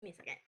Give me a second.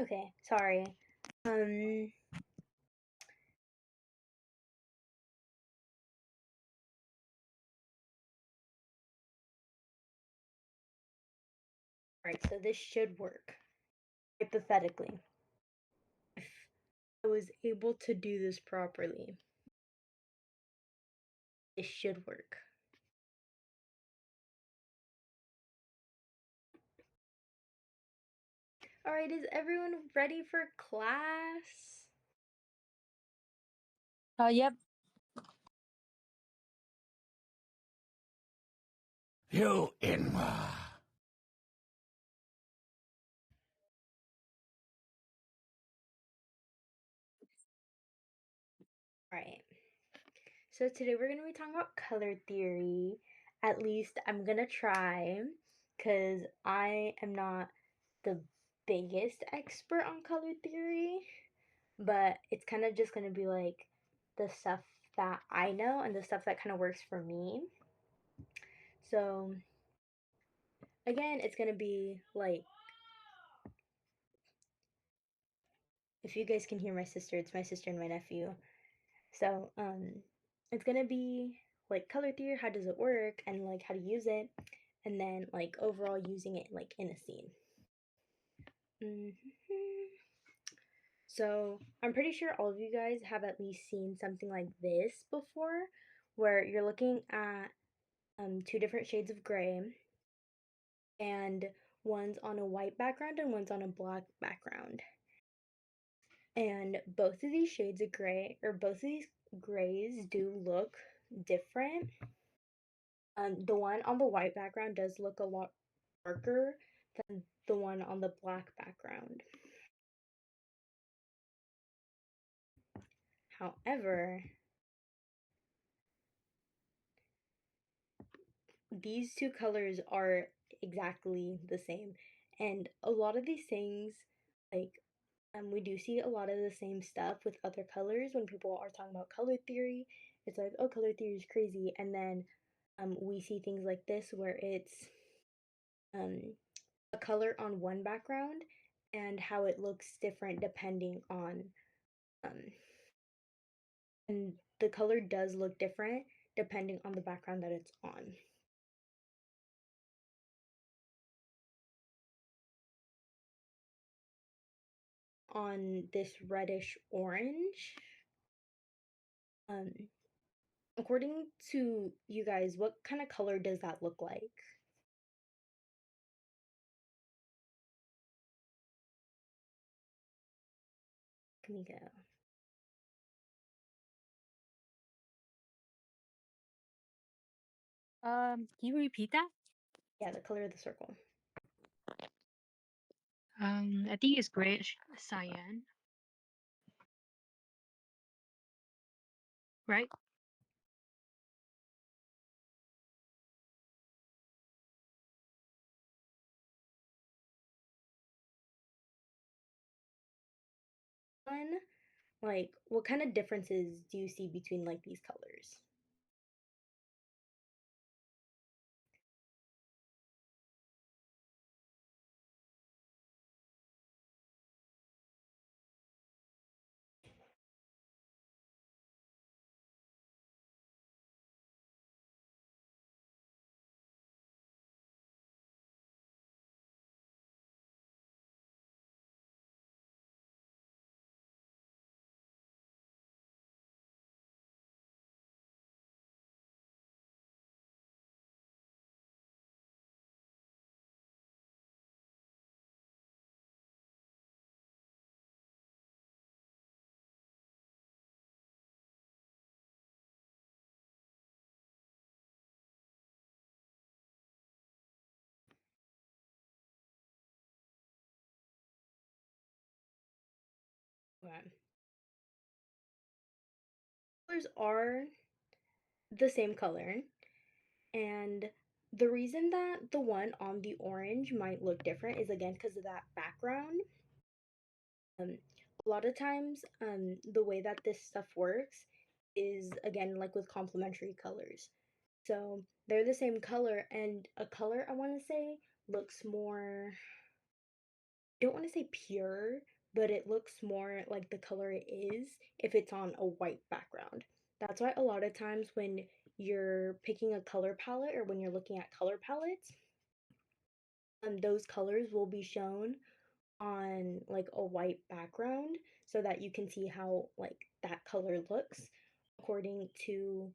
Okay, sorry. Um, alright, so this should work. Hypothetically, if I was able to do this properly, this should work. Alright, is everyone ready for class? Yep. You Inma. Alright. So today we're gonna be talking about color theory. At least I'm gonna try, because I am not the biggest expert on color theory, but it's kind of just gonna be like the stuff that I know and the stuff that kind of works for me. So again, it's gonna be like, if you guys can hear my sister, it's my sister and my nephew. So it's gonna be like color theory, how does it work, and like how to use it, and then like overall using it like in a scene. So I'm pretty sure all of you guys have at least seen something like this before, where you're looking at two different shades of gray, and one's on a white background and one's on a black background. And both of these shades of gray, or both of these grays, do look different. The one on the white background does look a lot darker than the one on the black background. However, these two colors are exactly the same. And a lot of these things, like, we do see a lot of the same stuff with other colors when people are talking about color theory. It's like, oh, color theory is crazy. And then we see things like this where it's um, a color on one background and how it looks different depending on um, and the color does look different depending on the background that it's on. On this reddish orange, um, according to you guys, what kind of color does that look like? Can we go? Can you repeat that? Yeah, the color of the circle. I think it's grayish cyan, right? One, like, what kind of differences do you see between like these colors? Okay. Colors are the same color, and the reason that the one on the orange might look different is again because of that background. Um, a lot of times, the way that this stuff works is again like with complementary colors. So they're the same color, and a color I want to say looks more, don't want to say pure, but it looks more like the color it is if it's on a white background. That's why a lot of times when you're picking a color palette or when you're looking at color palettes, those colors will be shown on like a white background so that you can see how like that color looks according to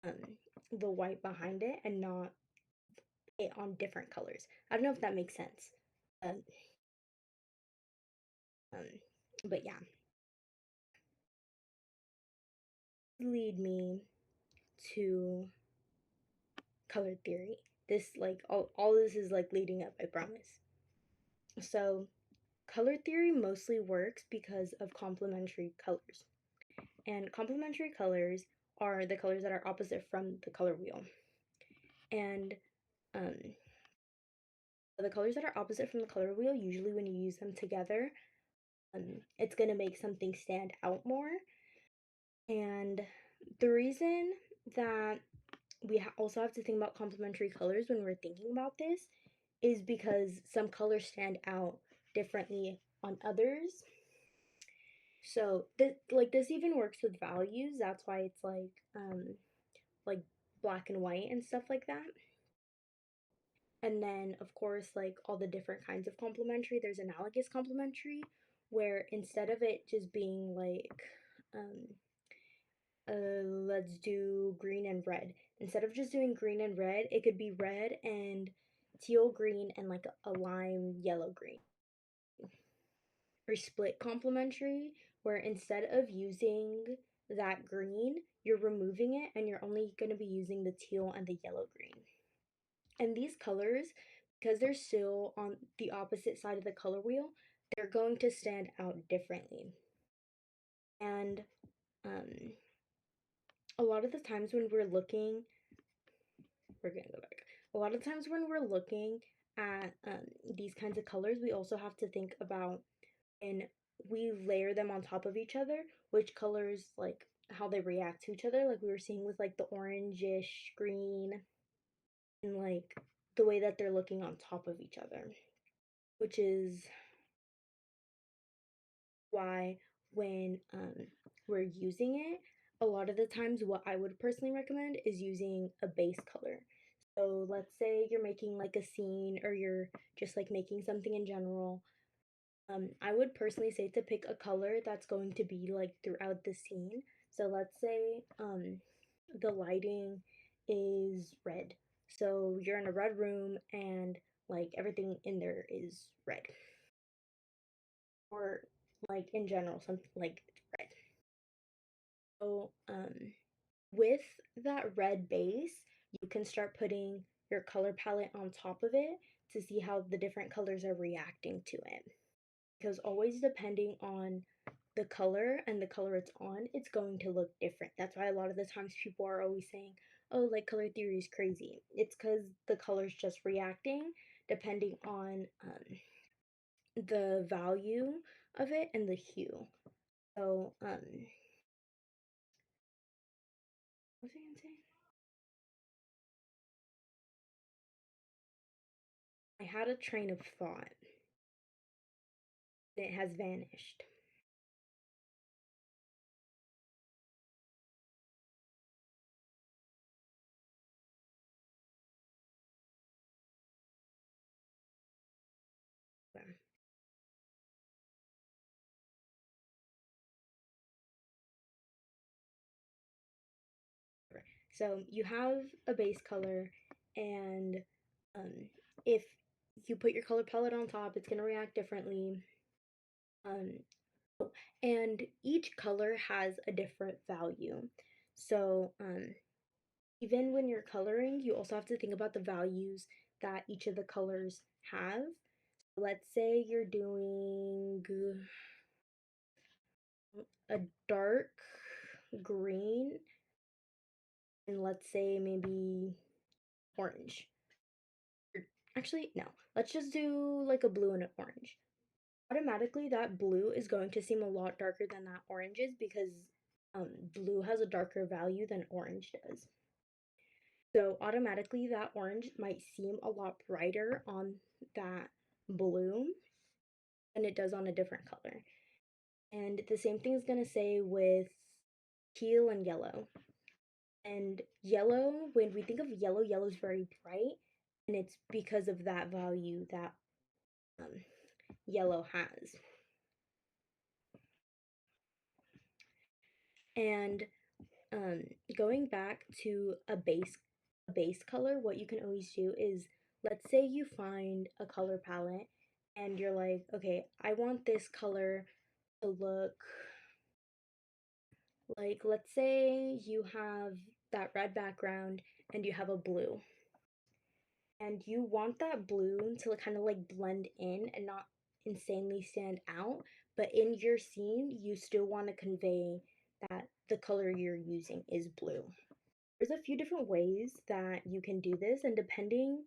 um, the white behind it and not it on different colors. I don't know if that makes sense. Um, But yeah, lead me to color theory. This like all this is like leading up, I promise. So color theory mostly works because of complementary colors. And complementary colors are the colors that are opposite from the color wheel. And um, the colors that are opposite from the color wheel, usually when you use them together, it's going to make something stand out more. And the reason that we also have to think about complementary colors when we're thinking about this is because some colors stand out differently on others. So this even works with values. That's why it's like black and white and stuff like that. And then of course like all the different kinds of complementary, there's analogous complementary where instead of it just being like let's do green and red. Instead of just doing green and red, it could be red and teal green and like a lime yellow green. Or split complementary, where instead of using that green, you're removing it and you're only going to be using the teal and the yellow green. And these colors, because they're still on the opposite side of the color wheel, they're going to stand out differently. And a lot of the times when we're looking, we're going to go back. A lot of times when we're looking at these kinds of colors, we also have to think about and we layer them on top of each other, which colors like how they react to each other, like we were seeing with like the orangish green and like the way that they're looking on top of each other, which is why when we're using it, a lot of the times what I would personally recommend is using a base color. So let's say you're making like a scene or you're just like making something in general. I would personally say to pick a color that's going to be like throughout the scene. So let's say the lighting is red. So you're in a red room and like everything in there is red. Or like in general, something like red. So with that red base, you can start putting your color palette on top of it to see how the different colors are reacting to it. Because always depending on the color and the color it's on, it's going to look different. That's why a lot of the times people are always saying, oh, like color theory is crazy. It's because the color's just reacting depending on the value of it and the hue. So, what was I gonna say? I had a train of thought. It has vanished. So you have a base color, and if you put your color palette on top, it's gonna react differently. Um, and each color has a different value. So even when you're coloring, you also have to think about the values that each of the colors have. Let's say you're doing a dark green and let's say maybe orange. Actually, no. Let's just do like a blue and an orange. Automatically, that blue is going to seem a lot darker than that orange is because blue has a darker value than orange does. So automatically, that orange might seem a lot brighter on that blue than it does on a different color. And the same thing is going to say with teal and yellow. And yellow, when we think of yellow, yellow is very bright, and it's because of that value that yellow has. And going back to a base color, what you can always do is let's say you find a color palette and you're like, okay, I want this color to look like, let's say you have that red background and you have a blue, and you want that blue to kind of like blend in and not insanely stand out, but in your scene you still want to convey that the color you're using is blue. There's a few different ways that you can do this, and depending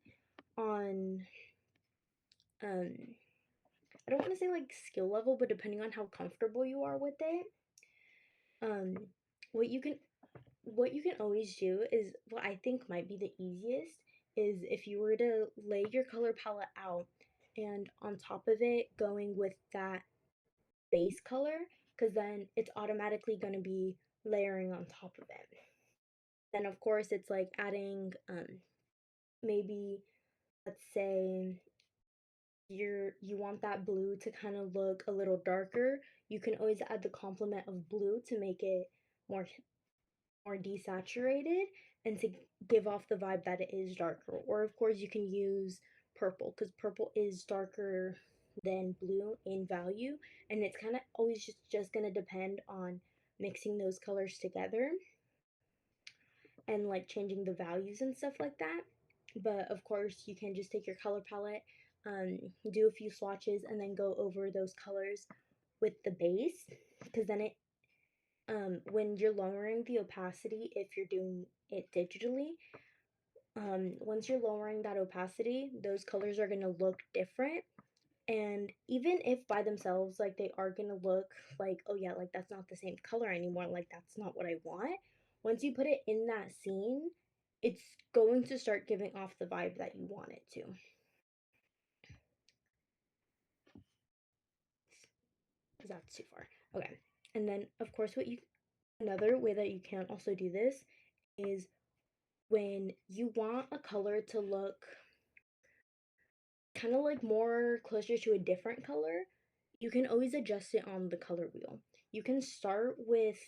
on um I don't want to say like skill level, but depending on how comfortable you are with it, um what you can always do is, what I think might be the easiest, is if you were to lay your color palette out and on top of it going with that base color, because then it's automatically going to be layering on top of it. Then of course it's like adding maybe, let's say you want that blue to kind of look a little darker, you can always add the complement of blue to make it more desaturated and to give off the vibe that it is darker. Or of course you can use purple, because purple is darker than blue in value, and it's kind of always just going to depend on mixing those colors together and like changing the values and stuff like that. But of course you can just take your color palette, do a few swatches, and then go over those colors with the base, because then it when you're lowering the opacity, if you're doing it digitally, once you're lowering that opacity, those colors are going to look different. And even if by themselves, like, they are going to look like, oh yeah, like that's not the same color anymore, like that's not what I want, once you put it in that scene, it's going to start giving off the vibe that you want it to. That's too far. Okay. And then of course another way that you can also do this is when you want a color to look kind of like more closer to a different color, you can always adjust it on the color wheel. You can start with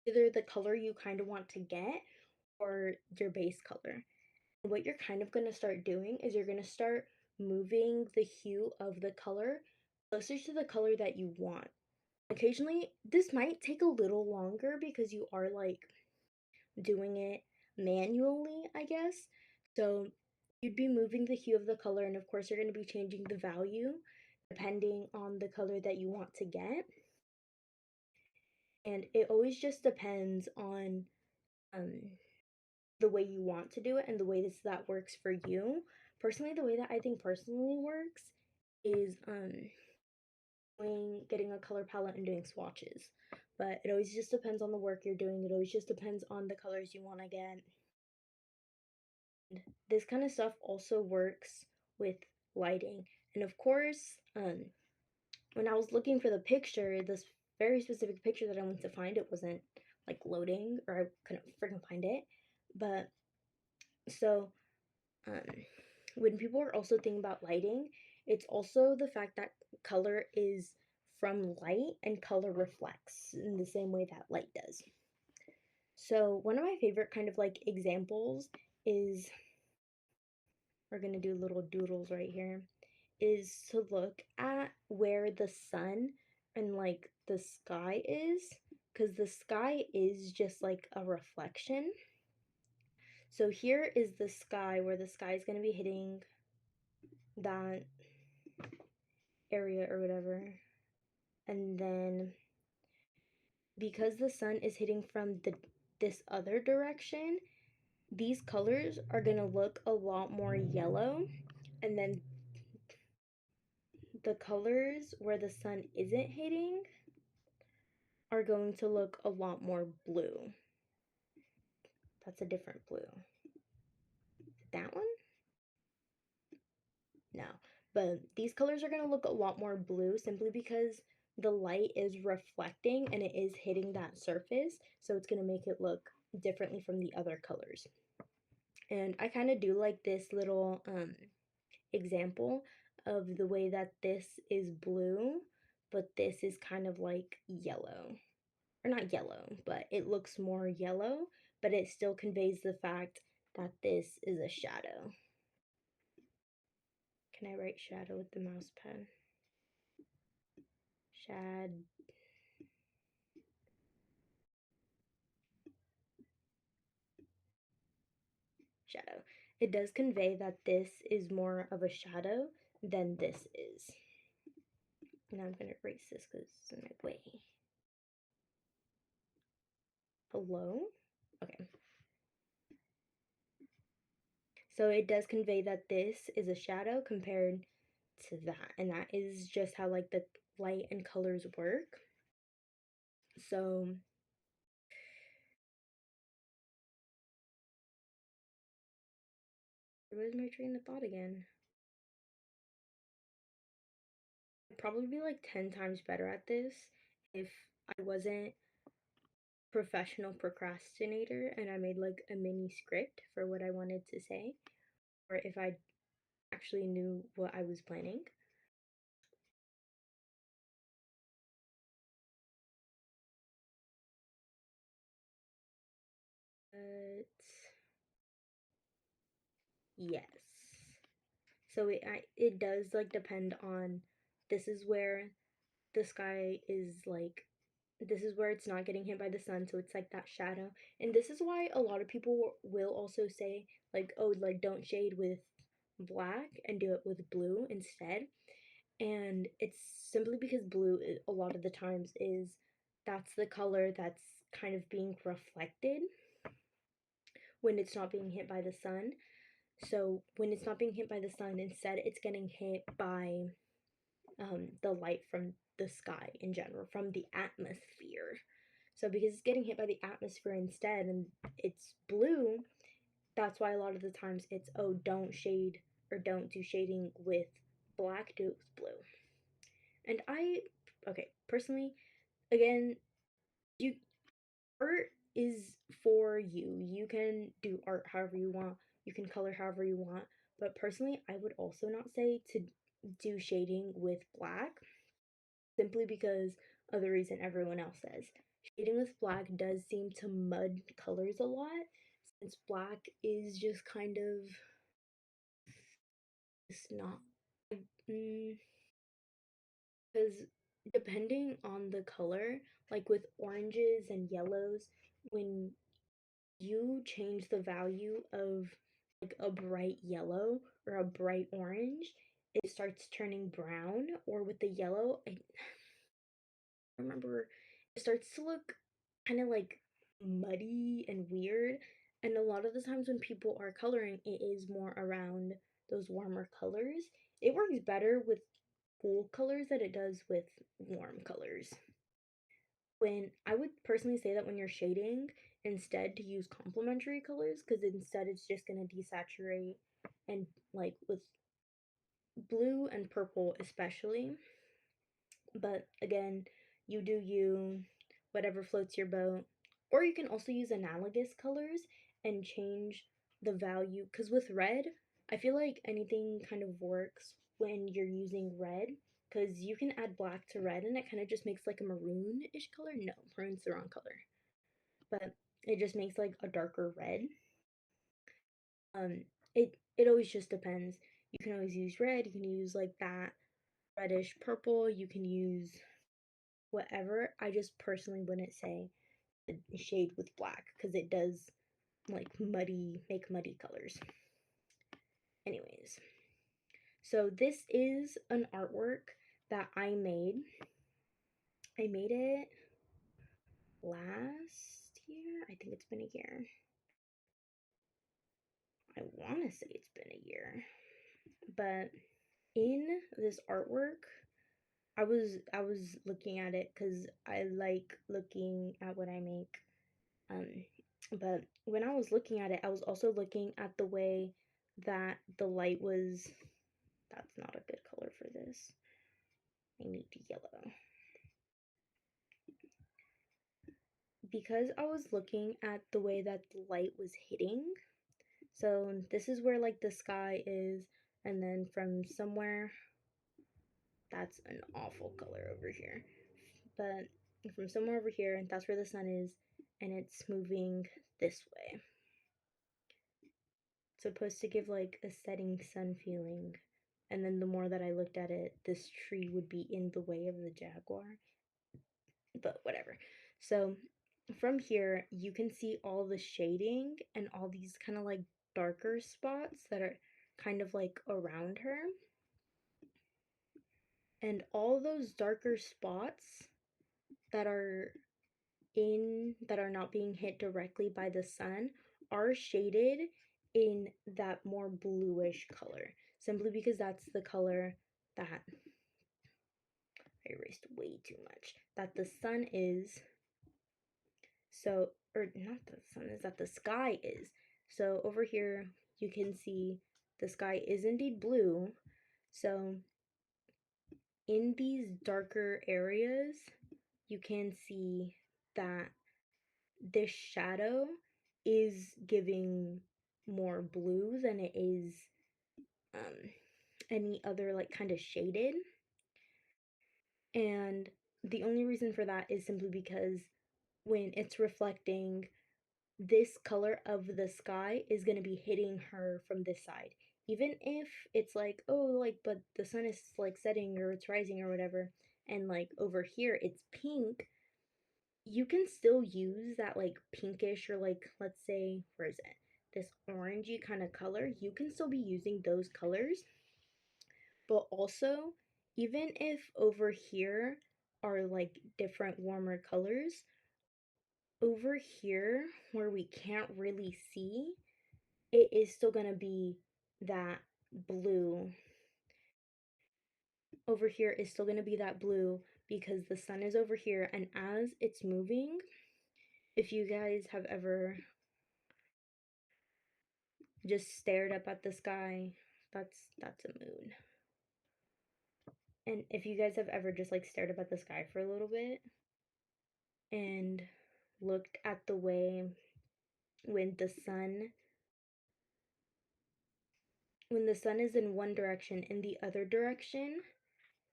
either the color you kind of want to get or your base color. And what you're kind of going to start doing is you're going to start moving the hue of the color closer to the color that you want. Occasionally, this might take a little longer because you are like doing it manually, I guess. So you'd be moving the hue of the color, and of course you're going to be changing the value depending on the color that you want to get. And it always just depends on um, the way you want to do it and the way that works for you. Personally, the way that I think personally works is getting a color palette and doing swatches. But it always just depends on the work you're doing. It always just depends on the colors you want to get. This kind of stuff also works with lighting. And of course, when I was looking for the picture, this very specific picture that I wanted to find, it wasn't like loading, or I couldn't freaking find it. But so um, when people are also thinking about lighting, it's also the fact that color is from light and color reflects in the same way that light does. So one of my favorite kind of like examples is, we're gonna do little doodles right here, is to look at where the sun and like the sky is, because the sky is just like a reflection. So here is the sky, where the sky is going to be hitting that area or whatever. And then because the sun is hitting from this other direction, these colors are going to look a lot more yellow. And then the colors where the sun isn't hitting are going to look a lot more blue. That's a different blue. That one? No. But these colors are going to look a lot more blue simply because the light is reflecting and it is hitting that surface. So it's going to make it look differently from the other colors. And I kind of do like this little example of the way that this is blue, but this is kind of like yellow. Or not yellow, but it looks more yellow, but it still conveys the fact that this is a shadow. Can I write shadow with the mouse pen? Shadow. It does convey that this is more of a shadow than this is. Now I'm going to erase this because it's in my way. Hello? Okay. So it does convey that this is a shadow compared to that. And that is just how like the light and colors work. So where's my train of thought again? I'd probably be like 10 times better at this if I wasn't professional procrastinator and I made like a mini script for what I wanted to say, or if I actually knew what I was planning. But yes. So it does like depend on, this is where the sky is like, this is where it's not getting hit by the sun, so it's like that shadow. And this is why a lot of people will also say like, oh, like don't shade with black and do it with blue instead. And it's simply because blue a lot of the times is, that's the color that's kind of being reflected when it's not being hit by the sun. So when it's not being hit by the sun, instead it's getting hit by the light from the sky in general, from the atmosphere. So because it's getting hit by the atmosphere instead and it's blue, that's why a lot of the times it's, oh, don't shade or don't do shading with black, do it with blue. And okay, personally, again, art is for you. You can do art however you want, you can color however you want, but personally, I would also not say to do shading with black, simply because of the reason everyone else says. Shading with black does seem to mud colors a lot, since black is just kind of, it's not, because depending on the color, like with oranges and yellows, when you change the value of like a bright yellow or a bright orange, it starts turning brown. Or with the yellow, I remember it starts to look kind of like muddy and weird. And a lot of the times when people are coloring, it is more around those warmer colors. It works better with cool colors than it does with warm colors. When I would personally say that when you're shading, instead to use complementary colors, because instead it's just going to desaturate, and like with blue and purple especially. But again, you do you, whatever floats your boat. Or you can also use analogous colors and change the value, because with red, I feel like anything kind of works when you're using red, because you can add black to red and it kind of just makes like a maroon-ish color. No, maroon's the wrong color, but it just makes like a darker red. It always just depends. You can always use red, you can use like that reddish purple, you can use whatever. I just personally wouldn't say shade with black because it does like make muddy colors. Anyways, so this is an artwork that I made. I made it last year. I think it's been a year. I want to say it's been a year. But in this artwork, I was looking at it because I like looking at what I make. But when I was looking at it, I was also looking at the way that the light was. That's not a good color for this. I need yellow. Because I was looking at the way that the light was hitting. So this is where like the sky is, and then from somewhere, that's an awful color over here. But from somewhere over here, that's where the sun is, and it's moving this way. It's supposed to give like a setting sun feeling and then the more that I looked at it, this tree would be in the way of the jaguar. But whatever. So from here, you can see all the shading and all these kind of like darker spots that are kind of like around her. And all those darker spots that are not being hit directly by the sun are shaded in that more bluish color, simply because that's the color that I erased way too much, that the sun is. So, or not the sun is, that the sky is. So over here you can see the sky is indeed blue. So in these darker areas you can see that this shadow is giving more blue than it is any other like kind of shaded. And the only reason for that is simply because when it's reflecting, this color of the sky is going to be hitting her from this side. Even if it's like, oh, like, but the sun is like setting or it's rising or whatever, and like over here it's pink, you can still use that like pinkish or like, let's say, where is it? This orangey kind of color. You can still be using those colors. But also, even if over here are like different warmer colors, over here where we can't really see, it is still going to be that blue. Over here is still going to be that blue because the sun is over here, and as it's moving, if you guys have ever just stared up at the sky, that's a moon. And if you guys have ever just like stared up at the sky for a little bit and looked at the way when the sun is in one direction, in the other direction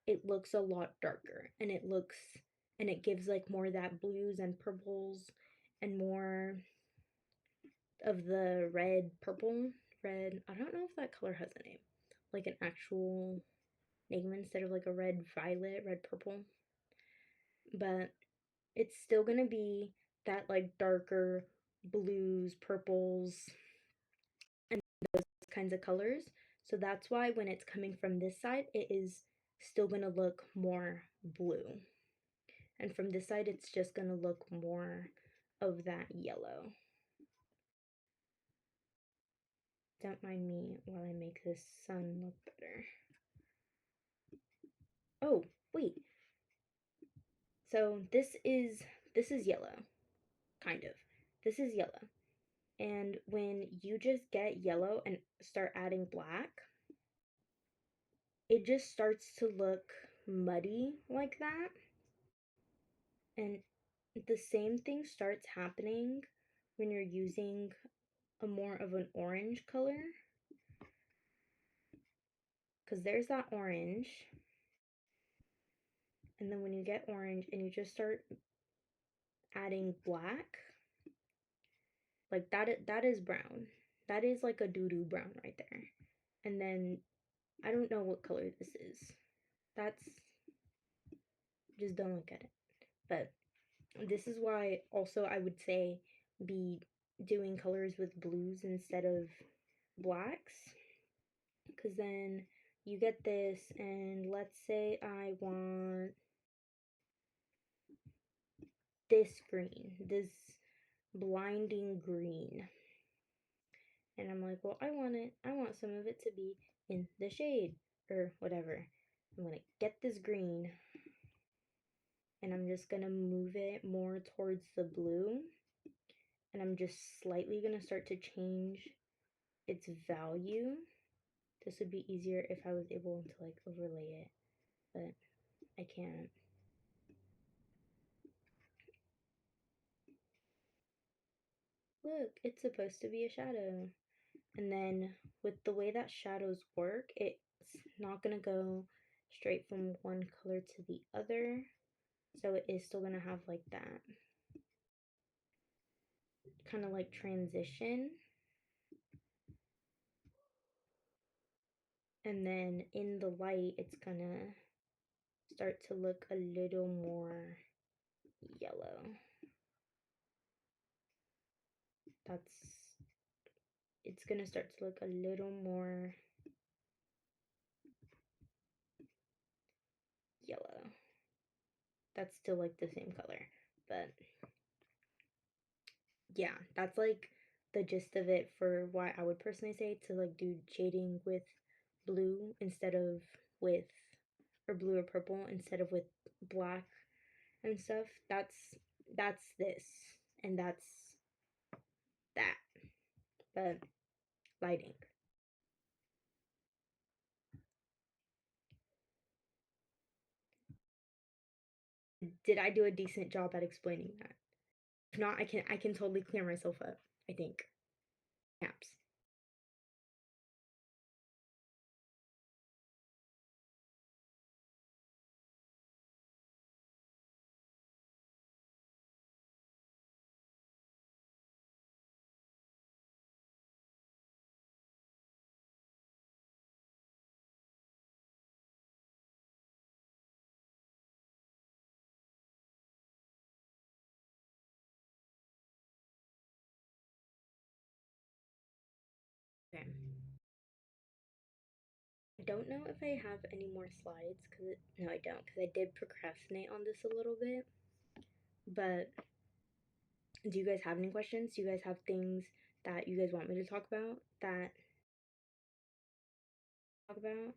it looks a lot darker, and it gives like more that blues and purples and more of the red, purple, red. I don't know if that color has a name, like an actual name instead of like a red violet, red purple. But it's still gonna be that like darker blues, purples, and those kinds of colors. So that's why when it's coming from this side, it is still gonna look more blue. And from this side, it's just gonna look more of that yellow. Don't mind me while I make this sun look better. Oh, wait. So this is yellow, kind of. This is yellow. And when you just get yellow and start adding black, it just starts to look muddy like that. And the same thing starts happening when you're using a more of an orange color. Because there's that orange. And then when you get orange and you just start adding black, like that is brown. That is like a doo-doo brown right there. And then I don't know what color this is. That's just don't look at it. But this is why also I would say be doing colors with blues instead of blacks, because then you get this, and let's say I want this green, this blinding green, and I'm like, well, I want some of it to be in the shade or whatever. I'm gonna get this green and I'm just gonna move it more towards the blue, and I'm just slightly gonna start to change its value. This would be easier if I was able to like overlay it, but I can't. Look, it's supposed to be a shadow. And then with the way that shadows work, it's not gonna go straight from one color to the other. So it is still gonna have like that kind of like transition. And then in the light, it's gonna start to look a little more yellow. It's gonna start to look a little more yellow. That's still like the same color, but yeah, that's like the gist of it for why I would personally say to like do shading with blue instead of with, or blue or purple instead of with black and stuff. That's this and that's that. But lighting. Did I do a decent job at explaining that? If not, I can totally clear myself up, I think. Perhaps. Okay. I don't know if I have any more slides because no, I don't, because I did procrastinate on this a little bit. But do you guys have any questions? Do you guys have things that you guys want me to talk about? Talk about?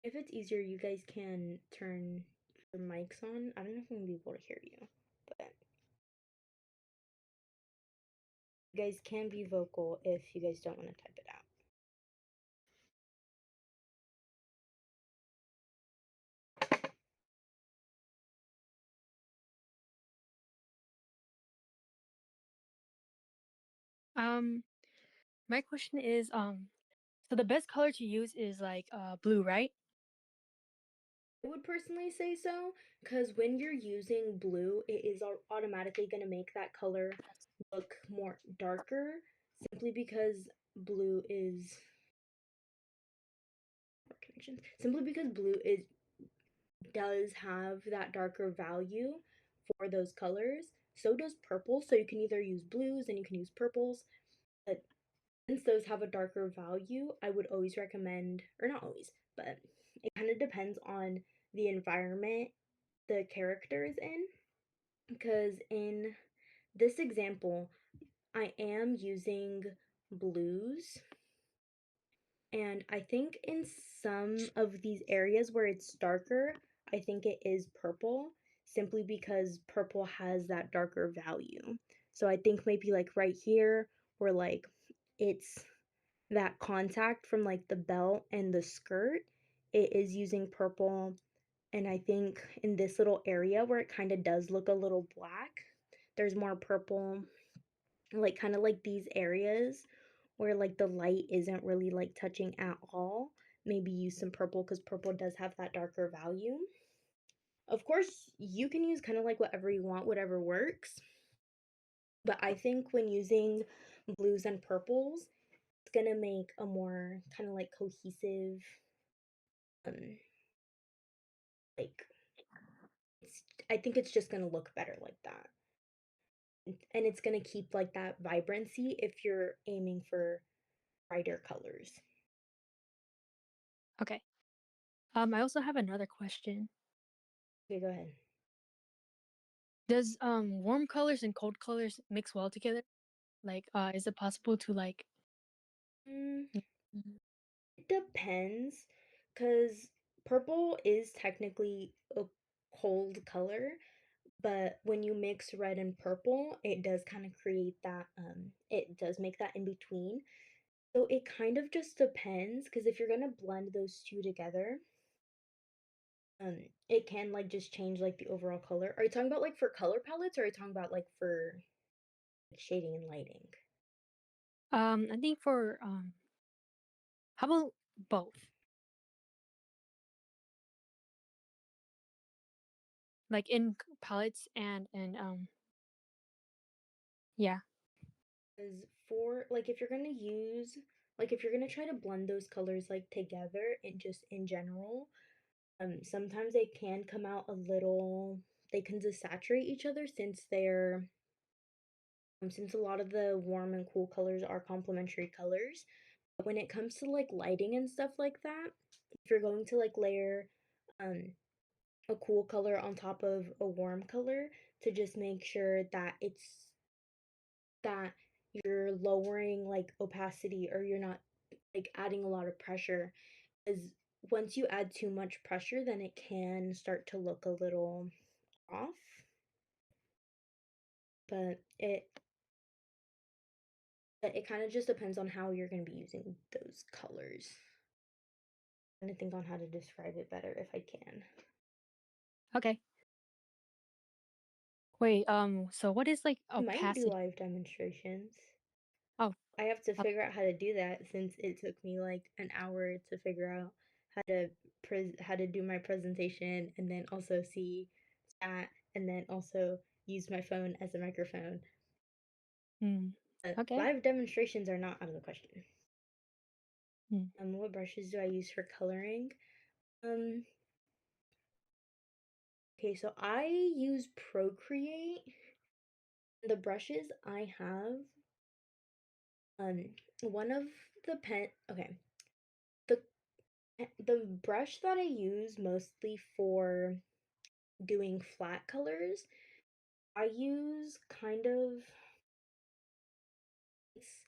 If it's easier, you guys can turn your mics on. I don't know if I'm gonna be able to hear you, but you guys can be vocal if you guys don't want to type it out. Um, my question is, so the best color to use is like blue, right? I would personally say so, because when you're using blue, it is automatically going to make that color look more darker, simply because blue is simply because blue is does have that darker value for those colors. So does purple. So you can either use blues and you can use purples, but since those have a darker value, I would always recommend, or not always, but it kind of depends on the environment the character is in. Because in this example, I am using blues, and I think in some of these areas where it's darker, I think it is purple, simply because purple has that darker value. So I think maybe like right here, where like it's that contact from like the belt and the skirt, it is using purple. And I think in this little area where it kind of does look a little black, there's more purple, like kind of like these areas where like the light isn't really like touching at all. Maybe use some purple because purple does have that darker value. Of course, you can use kind of like whatever you want, whatever works. But I think when using blues and purples, it's gonna make a more kind of like cohesive, um, like I think it's just gonna look better like that. And it's gonna keep like that vibrancy if you're aiming for brighter colors. Okay. I also have another question. Okay, go ahead. Does warm colors and cold colors mix well together? Like, is it possible to like? Mm, Mhm. it depends, because purple is technically a cold color, but when you mix red and purple, it does kind of create that, it does make that in between. So it kind of just depends, because if you're gonna blend those two together, it can like just change like the overall color. Are you talking about like for color palettes, or are you talking about like for like, shading and lighting? I think for how about both? like in palettes and yeah. Because for like if you're gonna use like if you're gonna try to blend those colors like together and just in general, sometimes they can come out a little they can desaturate each other since a lot of the warm and cool colors are complementary colors. But when it comes to like lighting and stuff like that, if you're going to like layer um a cool color on top of a warm color to just make sure that you're lowering like opacity or you're not like adding a lot of pressure, because once you add too much pressure then it can start to look a little off. But it kind of just depends on how you're going to be using those colors. I'm going to think on how to describe it better if I can. Okay. Wait, so what is like We might do opacity? live demonstrations. Oh, I have to uh, figure out how to do that since it took me like an hour to figure out how to do my presentation and then also see chat and then also use my phone as a microphone. hmm. Okay. Live demonstrations are not out of the question. Hmm. What brushes do I use for coloring? Okay, so I use Procreate. The brushes I have, one of the pen, okay, the the brush that I use mostly for doing flat colors, I use kind of it's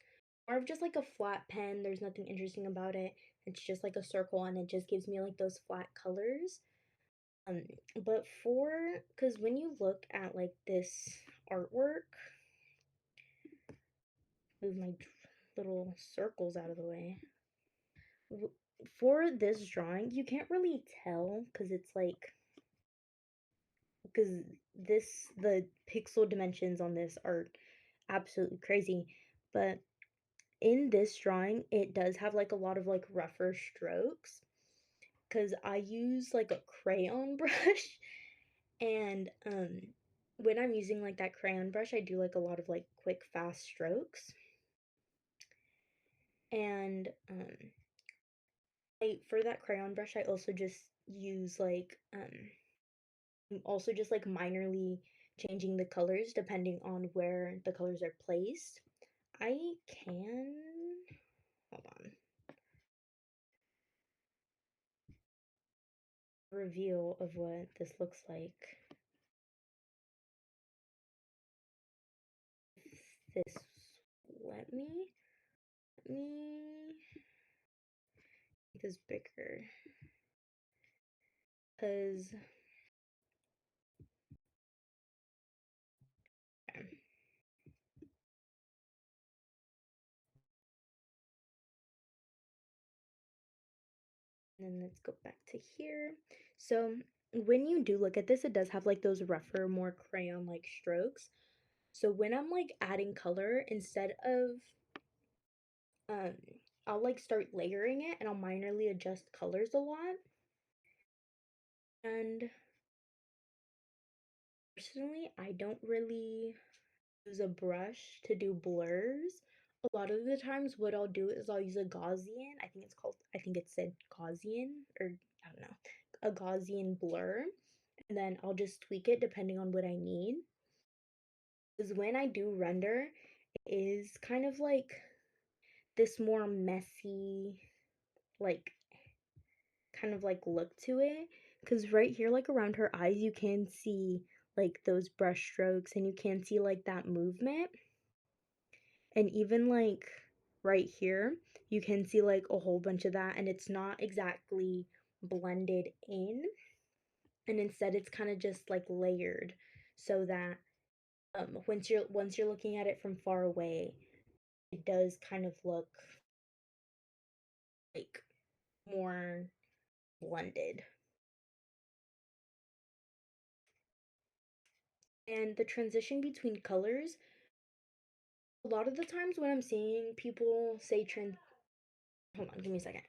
more of just like a flat pen. There's nothing interesting about it. It's just like a circle and it just gives me like those flat colors. Um, but because when you look at like this artwork, move my little circles out of the way. For this drawing, you can't really tell because it's like because the pixel dimensions on this are absolutely crazy, but in this drawing it does have like a lot of like rougher strokes because I use like a crayon brush and when I'm using like that crayon brush I do like a lot of like quick fast strokes and for that crayon brush I also just use like also just like minorly changing the colors depending on where the colors are placed. I can hold on. Reveal of what this looks like. This let me make this bigger because okay. And then let's go back to here. So when you do look at this, it does have like those rougher, more crayon-like strokes. So when I'm like adding color, instead of um, I'll like start layering it and I'll minorly adjust colors a lot. And personally, I don't really use a brush to do blurs. A lot of the times, what I'll do is I'll use a Gaussian. I think it said Gaussian, or I don't know, a Gaussian blur. And then I'll just tweak it depending on what I need. Because when I do render, it is kind of like this more messy, like kind of like look to it. Because right here, like around her eyes, you can see like those brush strokes and you can see like that movement. And even like right here, you can see like a whole bunch of that, and it's not exactly blended in. And instead, it's kind of just like layered so that once you're looking at it from far away, it does kind of look like more blended. And the transition between colors, a lot of the times when I'm seeing people say hold on, give me a second.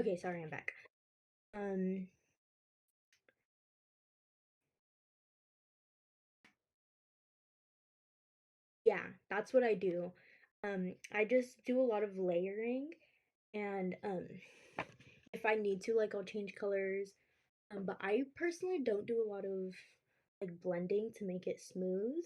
Okay, sorry, I'm back. Yeah, that's what I do. I just do a lot of layering, and if I need to, like, I'll change colors. But I personally don't do a lot of like blending to make it smooth.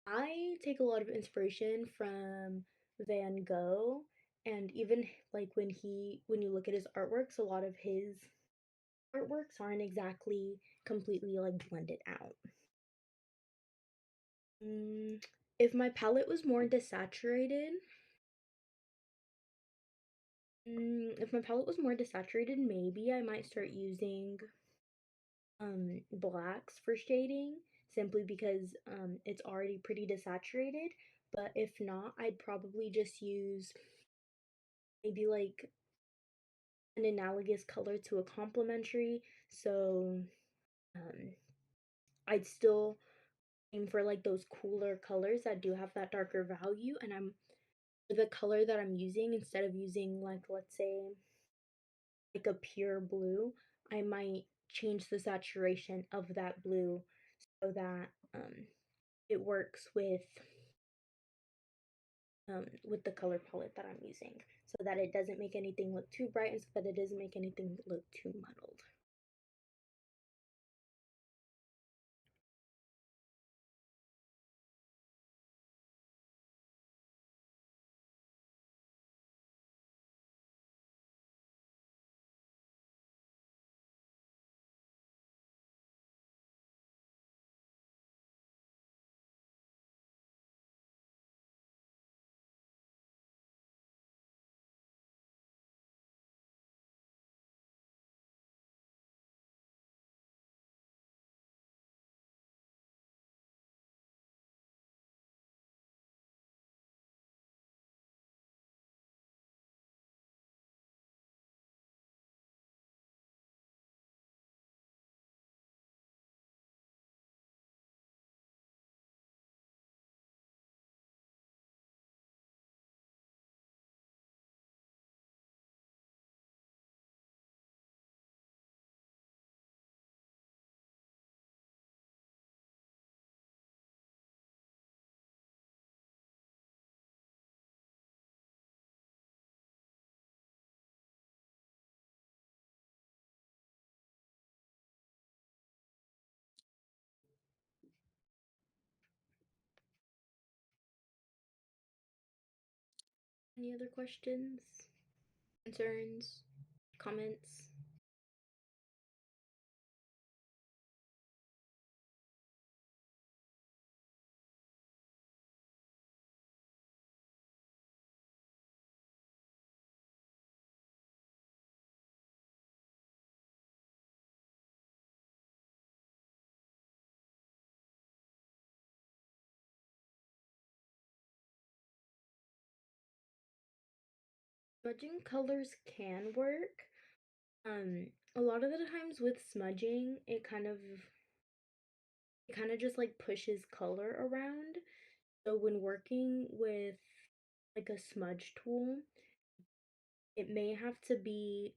I take a lot of inspiration from Van Gogh, and even like when you look at his artworks, a lot of his artworks aren't exactly completely like blended out. If my palette was more desaturated, maybe I might start using blacks for shading simply because it's already pretty desaturated. But if not, I'd probably just use maybe like an analogous color to a complementary. So um, I'd still aim for like those cooler colors that do have that darker value. And I'm the color that I'm using, instead of using like, let's say, like a pure blue, I might change the saturation of that blue so that it works with the color palette that I'm using, so that it doesn't make anything look too bright and so that it doesn't make anything look too muddled. Any other questions, concerns, comments? Smudging colors can work. A lot of the times with smudging, it kind of just like pushes color around. So when working with like a smudge tool, it may have to be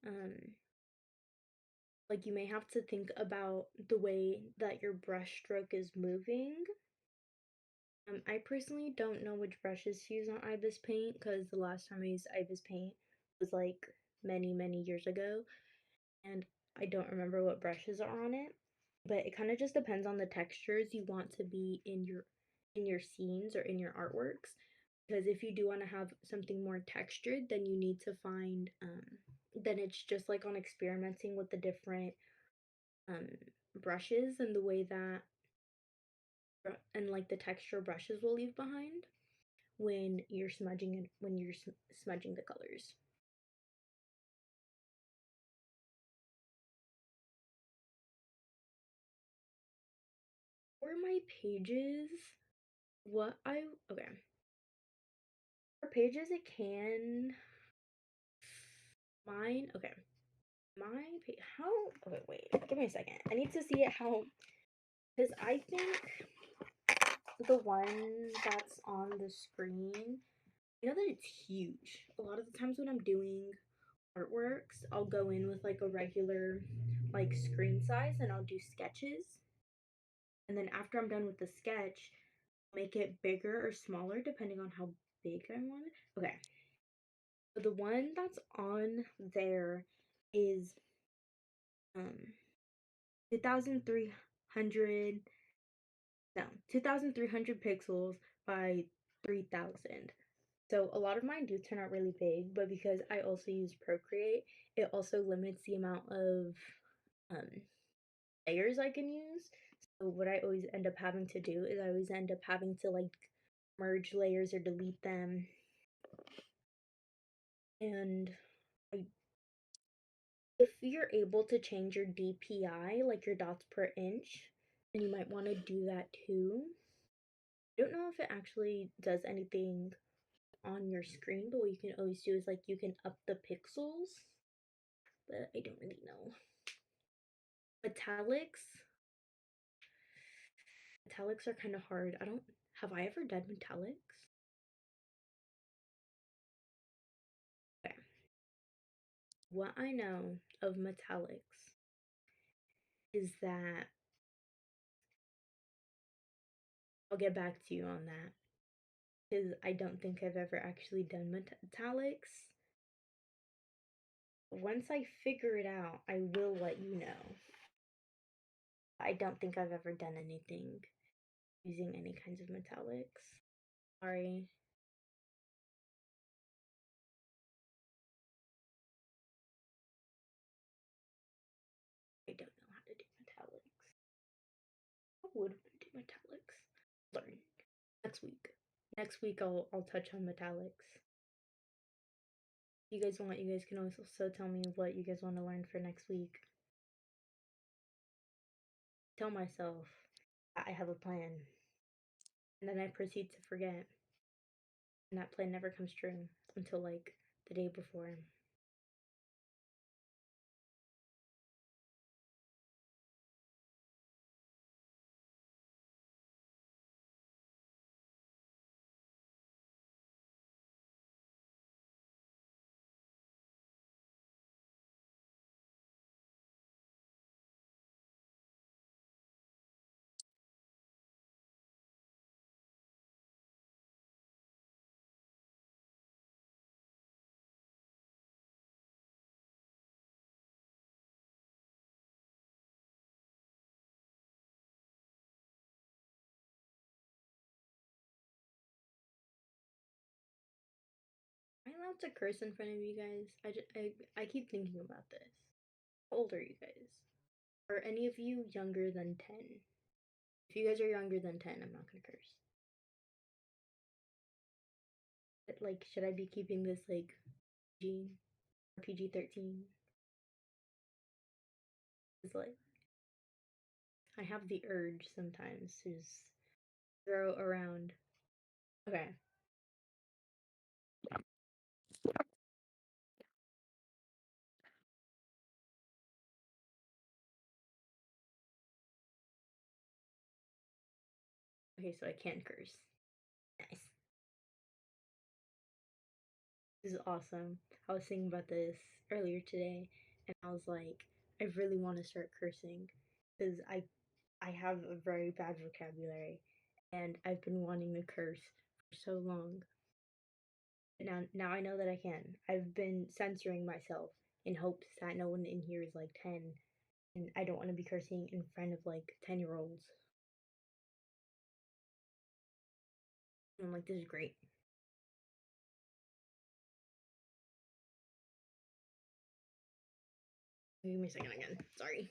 like you may have to think about the way that your brush stroke is moving. I personally don't know which brushes to use on Ibis Paint because the last time I used Ibis Paint was like many, many years ago, and I don't remember what brushes are on it. But it kind of just depends on the textures you want to be in your scenes or in your artworks. Because if you do want to have something more textured, then you need to find then it's just like on experimenting with the different um brushes and the way that and like the texture brushes will leave behind when you're smudging it when you're smudging the colors. For my pages, what I okay. For pages it can mine okay. My page how okay wait, give me a second. I need to see it how because I think the one that's on the screen, I know that it's huge. A lot of the times when I'm doing artworks, I'll go in with like a regular like screen size and I'll do sketches. And then after I'm done with the sketch, make it bigger or smaller depending on how big I want it. Okay. So the one that's on there is 2300 no, 2300 pixels by 3000. So a lot of mine do turn out really big, but because I also use Procreate, it also limits the amount of um, layers I can use. So what I always end up having to do is I always end up having to like merge layers or delete them. And I, if you're able to change your DPI, like your dots per inch, then you might want to do that too. I don't know if it actually does anything on your screen, but what you can always do is like you can up the pixels, but I don't really know. Metallics are kind of hard. I don't have I ever done metallics? Okay. What I know of metallics is that I'll get back to you on that because I don't think I've ever actually done metallics. Once I figure it out, I will let you know. I don't think I've ever done anything using any kinds of metallics. Sorry. I don't know how to do metallics. I would do metallics. Learn next week. Next week I'll touch on metallics. If you guys want, you guys can also tell me what you guys want to learn for next week. Tell myself I have a plan, and then I proceed to forget, and that plan never comes true until like the day before. Am I allowed to curse in front of you guys? I keep thinking about this. How old are you guys? Are any of you younger than 10? If you guys are younger than 10, I'm not gonna curse. But, like, should I be keeping this like PG or PG-13? It's like I have the urge sometimes to just throw around. Okay. Okay, so I can curse. Nice. This is awesome. I was thinking about this earlier today, and I was like, I really want to start cursing because I have a very bad vocabulary, and I've been wanting to curse for so long. Now I know that I can. I've been censoring myself in hopes that no one in here is like 10, and I don't want to be cursing in front of like 10-year-olds. I'm like, this is great. Give me a second again. Sorry.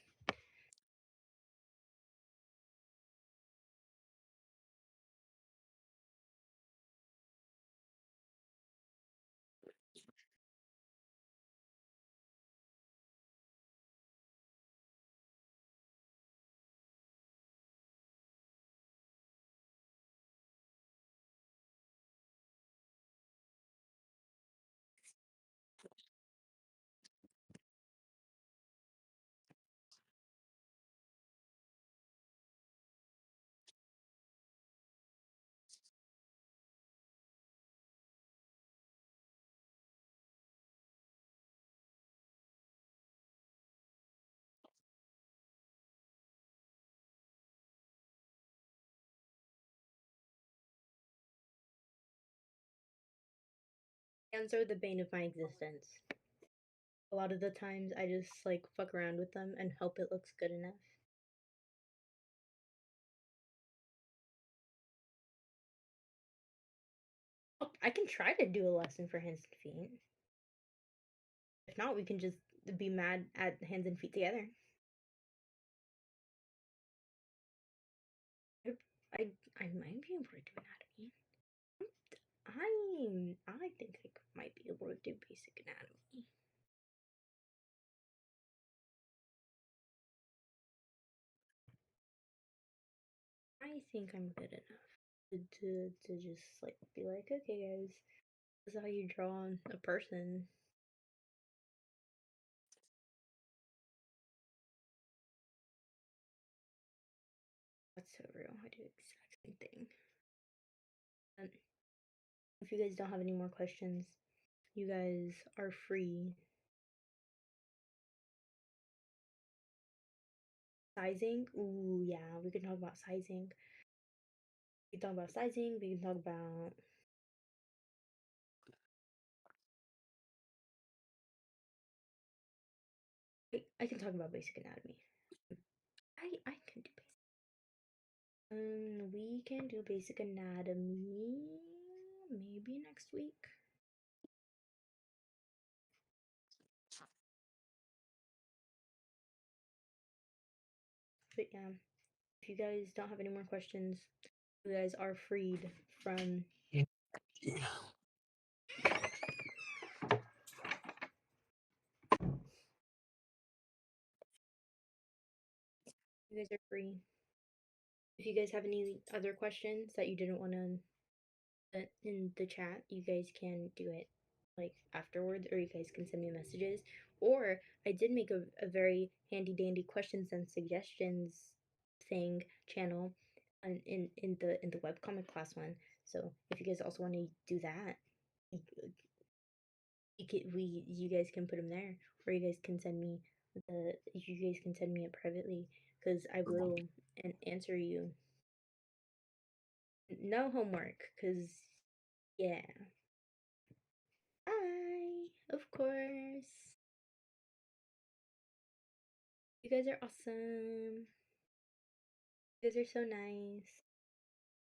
Hands are the bane of my existence. A lot of the times I just like fuck around with them and hope it looks good enough. I can try to do a lesson for hands and feet. If not, we can just be mad at hands and feet together. I might be able to do anatomy. I think I might be able to do basic anatomy. I think I'm good enough to just like be like, okay guys, this is how you draw a person. That's so real. I do the exact same thing. And if you guys don't have any more questions, you guys are free. Sizing? Ooh, yeah, we can talk about sizing. We can talk about sizing. We can talk about. I can talk about basic anatomy. I can do basic. We can do basic anatomy maybe next week. But yeah, if you guys don't have any more questions, you guys are freed from. Yeah. You guys are free. If you guys have any other questions that you didn't want to put in the chat, you guys can do it like afterwards, or you guys can send me messages. Or I did make a very handy dandy questions and suggestions thing channel in the webcomic class one. So if you guys also want to do that, you guys can put them there, or you guys can send me it privately, because I will answer you. No homework, because yeah. Bye, of course. You guys are awesome. You guys are so nice.